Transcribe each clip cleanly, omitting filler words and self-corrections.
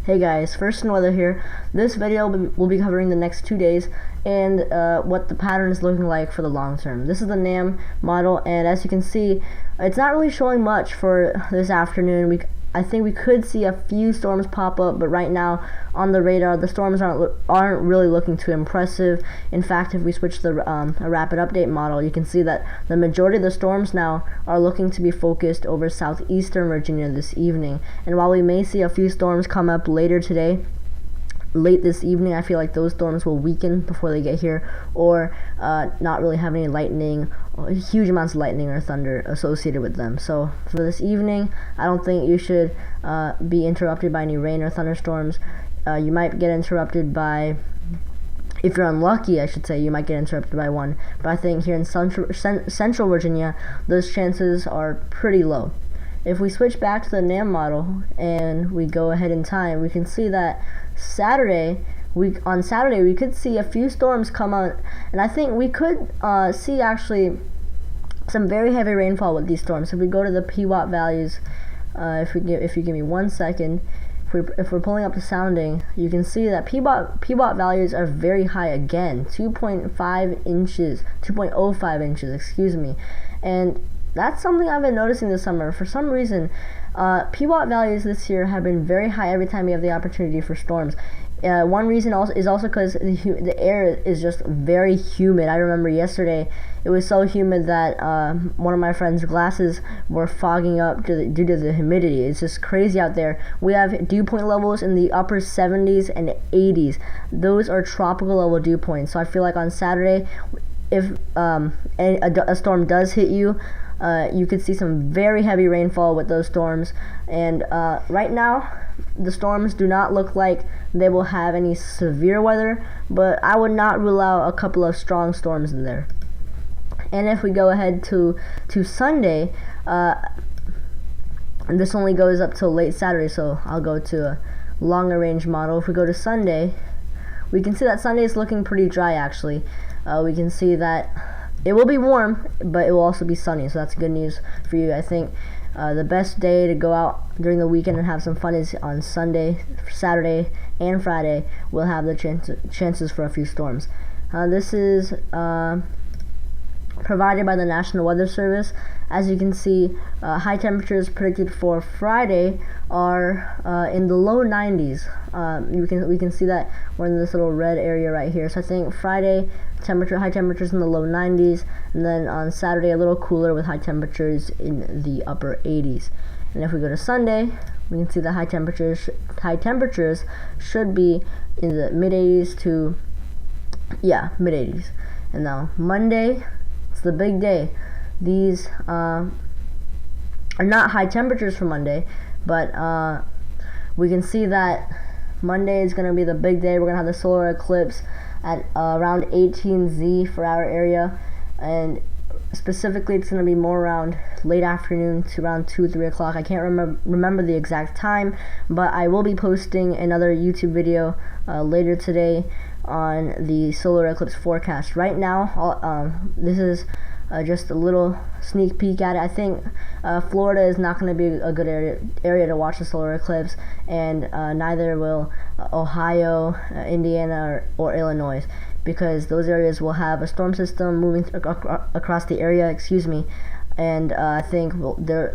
Hey guys, FirstinWeather here. This video will be covering the next 2 days and what the pattern is looking like for the long term. This is the NAM model, and as you can see, it's not really showing much for this afternoon. I think we could see a few storms pop up, but right now on the radar, the storms aren't really looking too impressive. In fact, if we switch the a rapid update model, you can see that the majority of the storms now are looking to be focused over southeastern Virginia this evening. And while we may see a few storms come up later today, late this evening, I feel like those storms will weaken before they get here, or not really have any lightning, or huge amounts of lightning or thunder associated with them. So for this evening, I don't think you should be interrupted by any rain or thunderstorms. You might get interrupted by, if you're unlucky, I should say, you might get interrupted by one. But I think here in central Virginia, those chances are pretty low. If we switch back to the NAM model and we go ahead in time, we can see that on Saturday we could see a few storms come out, and I think we could see actually some very heavy rainfall with these storms. If we go to the PWatt values, if you give me 1 second, if we're pulling up the sounding, you can see that PWatt values are very high again, 2.05 inches, excuse me, and that's something I've been noticing this summer. For some reason, PWatt values this year have been very high every time we have the opportunity for storms. One reason is also because the air is just very humid. I remember yesterday it was so humid that one of my friend's glasses were fogging up due to the humidity. It's just crazy out there. We have dew point levels in the upper 70s and 80s. Those are tropical level dew points. So I feel like on Saturday, if a storm does hit you, you could see some very heavy rainfall with those storms, and right now the storms do not look like they will have any severe weather, but I would not rule out a couple of strong storms in there. And if we go ahead to Sunday, and this only goes up till late Saturday, so I'll go to a longer range model. If we go to Sunday, we can see that Sunday is looking pretty dry actually. We can see that it will be warm, but it will also be sunny, so that's good news for you. I think the best day to go out during the weekend and have some fun is on Sunday, Saturday, and Friday. We'll have the chances for a few storms. This is provided by the National Weather Service. As you can see, high temperatures predicted for Friday are in the low 90s. We can see that we're in this little red area right here. So I think Friday high temperatures in the low 90s, and then on Saturday a little cooler with high temperatures in the upper 80s. And if we go to Sunday, we can see the high temperatures should be in the mid 80s to mid 80s. And now Monday, it's the big day. These are not high temperatures for Monday, but we can see that Monday is going to be the big day. We're going to have the solar eclipse at around 18Z for our area, and specifically it's going to be more around late afternoon to around 2-3 o'clock. I can't remember the exact time, but I will be posting another YouTube video later today on the solar eclipse forecast. Right now, this is just a little sneak peek at it. I think Florida is not going to be a good area to watch the solar eclipse, and neither will Ohio, Indiana, or Illinois, because those areas will have a storm system moving across the area, and I think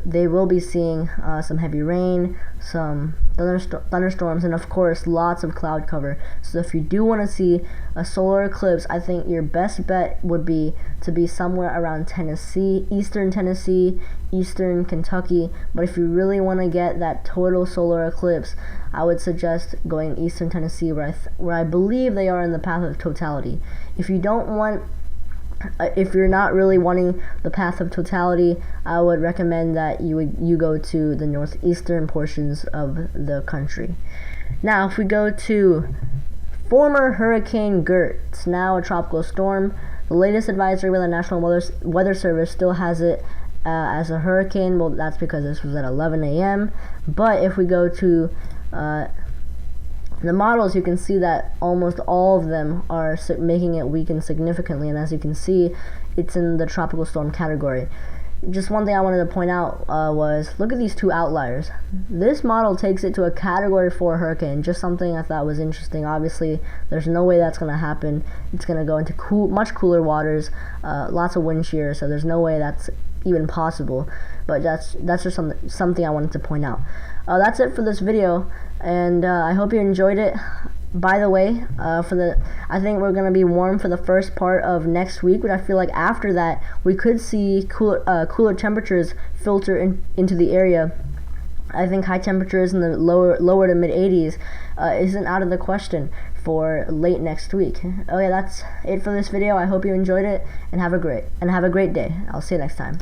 they will be seeing some heavy rain, some thunderstorms, and of course lots of cloud cover. So if you do want to see a solar eclipse, I think your best bet would be to be somewhere around Tennessee, eastern Kentucky. But if you really want to get that total solar eclipse, I would suggest going eastern Tennessee, where I believe they are in the path of totality. If you're not really wanting the path of totality, I would recommend that you go to the northeastern portions of the country. Now, if we go to former Hurricane Gert, it's now a tropical storm. The latest advisory by the National Weather Service still has it as a hurricane. Well, that's because this was at 11 a.m. But if we go to the models, you can see that almost all of them are making it weaken significantly, and as you can see, it's in the tropical storm category. just one thing I wanted to point out was, look at these two outliers. This model takes it to a Category 4 hurricane, just something I thought was interesting. Obviously, there's no way that's going to happen. It's going to go into much cooler waters, lots of wind shear, so there's no way that's even possible. But that's just something I wanted to point out. That's it for this video, and I hope you enjoyed it. By the way, I think we're gonna be warm for the first part of next week, but I feel like after that we could see cooler temperatures filter into the area. I think high temperatures in the lower to mid 80s isn't out of the question for late next week. Okay, that's it for this video. I hope you enjoyed it, and have a great day. I'll see you next time.